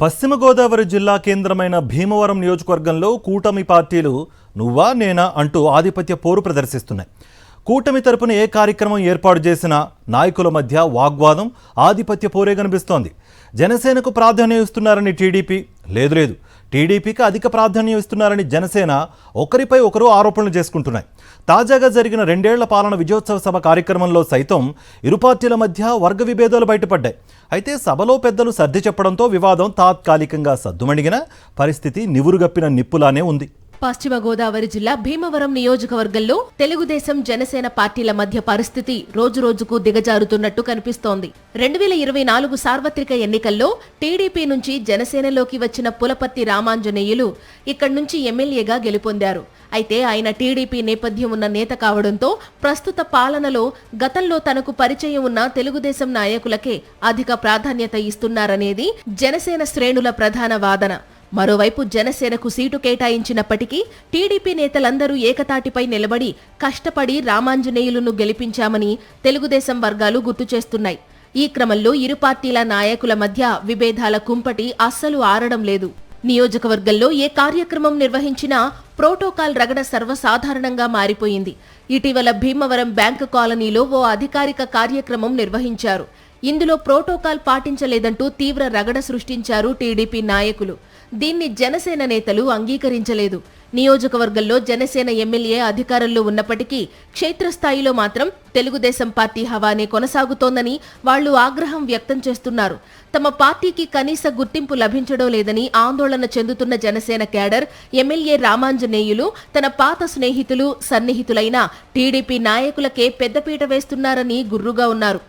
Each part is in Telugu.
పశ్చిమ గోదావరి జిల్లా కేంద్రమైన భీమవరం నియోజకవర్గంలో కూటమి పార్టీలు నువ్వా నేనా అంటూ ఆధిపత్య పోరు ప్రదర్శిస్తున్నాయి. కూటమి తరపున ఏ కార్యక్రమం ఏర్పాటు చేసినా నాయకుల మధ్య వాగ్వాదం, ఆధిపత్య పోరే కనిపిస్తోంది. జనసేనకు ప్రాధాన్యం ఇస్తున్నారని టీడీపీ, లేదు టీడీపీకి అధిక ప్రాధాన్యం ఇస్తున్నారని జనసేన ఒకరిపై ఒకరు ఆరోపణలు చేసుకుంటున్నాయి. తాజాగా జరిగిన 2 ఏళ్ల పాలన విజయోత్సవ సభ కార్యక్రమంలో సైతం ఇరు పార్టీల మధ్య వర్గ విభేదాలు బయటపడ్డాయి. అయితే సభలో పెద్దలు సర్ది చెప్పడంతో వివాదం తాత్కాలికంగా సద్దుమణిగిన పరిస్థితి నివురుగప్పిన నిప్పులానే ఉంది. పశ్చిమ గోదావరి జిల్లా భీమవరం నియోజకవర్గంలో తెలుగుదేశం, జనసేన పార్టీల మధ్య పరిస్థితి రోజురోజుకు దిగజారుతున్నట్టు కనిపిస్తోంది. 2024 సార్వత్రిక ఎన్నికల్లో టీడీపీ నుంచి జనసేనలోకి వచ్చిన పులపర్తి రామాంజనేయులు ఇక్కడి నుంచి ఎమ్మెల్యేగా గెలుపొందారు. అయితే ఆయన టీడీపీ నేపథ్యం ఉన్న నేత కావడంతో ప్రస్తుత పాలనలో గతంలో తనకు పరిచయం ఉన్న తెలుగుదేశం నాయకులకే అధిక ప్రాధాన్యత ఇస్తున్నారనేది జనసేన శ్రేణుల ప్రధాన వాదన. మరోవైపు జనసేనకు సీటు కేటాయించినప్పటికీ టీడీపీ నేతలందరూ ఏకతాటిపై నిలబడి కష్టపడి రామాంజనేయులను గెలిపించామని తెలుగుదేశం వర్గాలు గుర్తు చేస్తున్నాయి. ఈ క్రమంలో ఇరు పార్టీల నాయకుల మధ్య విభేదాల కుంపటి అస్సలు ఆరడం లేదు. నియోజకవర్గంలో ఏ కార్యక్రమం నిర్వహించినా ప్రోటోకాల్ రగడ సర్వసాధారణంగా మారిపోయింది. ఇటీవల భీమవరం బ్యాంకు కాలనీలో ఓ అధికారిక కార్యక్రమం నిర్వహించారు. ఇందులో ప్రోటోకాల్ పాటించలేదంటూ తీవ్ర రగడ సృష్టించారు టీడీపీ నాయకులు. దీన్ని జనసేన నేతలు అంగీకరించలేదు. నియోజకవర్గంలో జనసేన ఎమ్మెల్యే అధికారంలో ఉన్నప్పటికీ క్షేత్రస్థాయిలో మాత్రం తెలుగుదేశం పార్టీ హవానే కొనసాగుతోందని వాళ్లు ఆగ్రహం వ్యక్తం చేస్తున్నారు. తమ పార్టీకి కనీస గుర్తింపు లభించడం లేదని ఆందోళన చెందుతున్న జనసేన క్యాడర్ ఎమ్మెల్యే రామాంజనేయులు తన పాత స్నేహితులు, సన్నిహితులైన టీడీపీ నాయకులకే పెద్దపీట వేస్తున్నారని గుర్రుగా ఉన్నారు.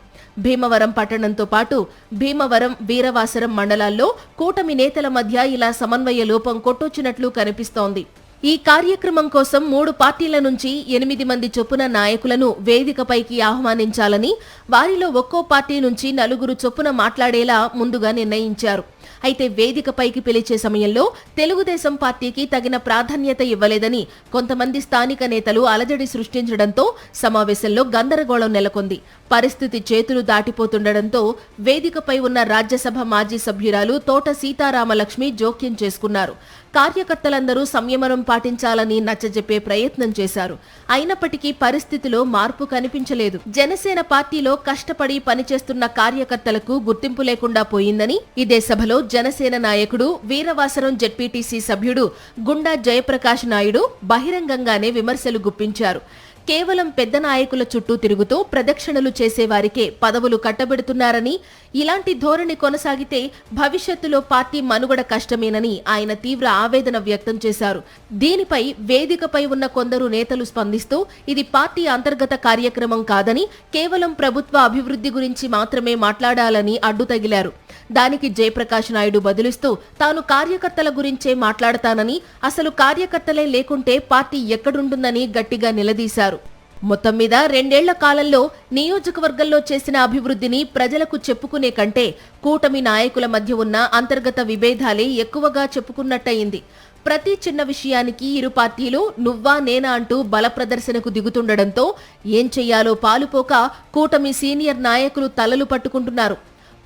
భీమవరం పట్టణంతో పాటు భీమవరం, వీరవాసరం మండలాల్లో కూటమి నేతల మధ్య ఇలా సమన్వయ లోపం కొట్టొచ్చినట్లు కనిపిస్తోంది. ఈ కార్యక్రమం కోసం 3 పార్టీల నుంచి 8 మంది చొప్పున నాయకులను వేదికపైకి ఆహ్వానించాలని, వారిలో ఒక్కో పార్టీ నుంచి 4 చొప్పున మాట్లాడేలా ముందుగా నిర్ణయించారు. అయితే వేదికపైకి పిలిచే సమయంలో తెలుగుదేశం పార్టీకి తగిన ప్రాధాన్యత ఇవ్వలేదని కొంతమంది స్థానిక నేతలు అలజడి సృష్టించడంతో సమావేశంలో గందరగోళం నెలకొంది. పరిస్థితి చేతులు దాటిపోతుండటంతో వేదికపై ఉన్న రాజ్యసభ మాజీ సభ్యురాలు తోట సీతారామలక్ష్మి జోక్యం చేసుకున్నారు. కార్యకర్తలందరూ సంయమనం పాటించాలని నచ్చజెప్పే ప్రయత్నం చేశారు. అయినప్పటికీ పరిస్థితిలో మార్పు కనిపించలేదు. జనసేన పార్టీలో కష్టపడి పనిచేస్తున్న కార్యకర్తలకు గుర్తింపు లేకుండా పోయిందని ఇదే సభలో జనసేన నాయకుడు, వీరవాసరం జెడ్పీటీసీ సభ్యుడు గుండా జయప్రకాష్ నాయుడు బహిరంగంగానే విమర్శలు గుప్పించారు. కేవలం పెద్ద నాయకుల చుట్టూ తిరుగుతూ ప్రదక్షిణలు చేసేవారికే పదవులు కట్టబెడుతున్నారని, ఇలాంటి ధోరణి కొనసాగితే భవిష్యత్తులో పార్టీ మనుగడ కష్టమేనని ఆయన తీవ్ర ఆవేదన వ్యక్తం చేశారు. దీనిపై వేదికపై ఉన్న కొందరు నేతలు స్పందిస్తూ ఇది పార్టీ అంతర్గత కార్యక్రమం కాదని, కేవలం ప్రభుత్వ అభివృద్ధి గురించి మాత్రమే మాట్లాడాలని అడ్డుతగిలారు. దానికి జయప్రకాష్ నాయుడు బదులిస్తూ తాను కార్యకర్తల గురించే మాట్లాడతానని, అసలు కార్యకర్తలే లేకుంటే పార్టీ ఎక్కడుంటుందని గట్టిగా నిలదీశారు. మొత్తం మీద 2 ఏళ్ల కాలంలో నియోజకవర్గంలో చేసిన అభివృద్ధిని ప్రజలకు చెప్పుకునే కంటే కూటమి నాయకుల మధ్య ఉన్న అంతర్గత విభేదాలే ఎక్కువగా చెప్పుకున్నట్టయింది. ప్రతి చిన్న విషయానికి ఇరు పార్టీలు నువ్వా నేనా అంటూ బల ప్రదర్శనకు దిగుతుండటంతో ఏం చెయ్యాలో పాలుపోక కూటమి సీనియర్ నాయకులు తలలు పట్టుకుంటున్నారు.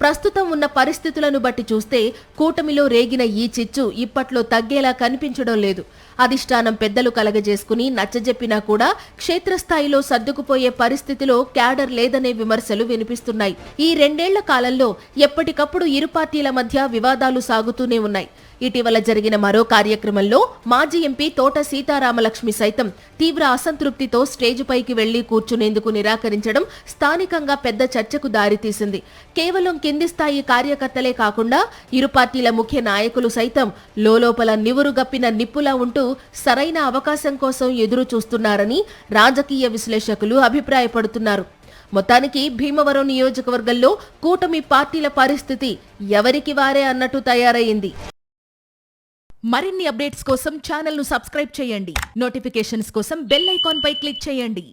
ప్రస్తుతం ఉన్న పరిస్థితులను బట్టి చూస్తే కూటమిలో రేగిన ఈ చిచ్చు ఇప్పట్లో తగ్గేలా కనిపించడం లేదు. అధిష్టానం పెద్దలు కలగజేసుకుని నచ్చజెప్పినా కూడా క్షేత్రస్థాయిలో సర్దుకుపోయే పరిస్థితిలో క్యాడర్ లేదనే విమర్శలు వినిపిస్తున్నాయి. ఈ 2 ఏళ్ల కాలంలో ఎప్పటికప్పుడు ఇరు పార్టీల మధ్య వివాదాలు సాగుతూనే ఉన్నాయి. ఇటీవల జరిగిన మరో కార్యక్రమంలో మాజీ ఎంపీ తోట సీతారామలక్ష్మి సైతం తీవ్ర అసంతృప్తితో స్టేజ్పైకి వెళ్లి కూర్చునేందుకు నిరాకరించడం స్థానికంగా పెద్ద చర్చకు దారితీసింది. కేవలం కింది స్థాయి కార్యకర్తలే కాకుండా ఇరు పార్టీల ముఖ్య నాయకులు సైతం లోలోపల నివురుగప్పిన నిప్పులా ఉంటూ సరైన అవకాశం కోసం ఎదురు చూస్తున్నారని రాజకీయ విశ్లేషకులు అభిప్రాయపడుతున్నారు. మొత్తానికి భీమవరం నియోజకవర్గంలో కూటమి పార్టీల పరిస్థితి ఎవరికి వారే అన్నట్టు తయారైంది. మరిన్ని అప్డేట్స్ కోసం ఛానల్ను సబ్స్క్రైబ్ చేయండి. నోటిఫికేషన్స్ కోసం బెల్ ఐకాన్ పై క్లిక్ చేయండి.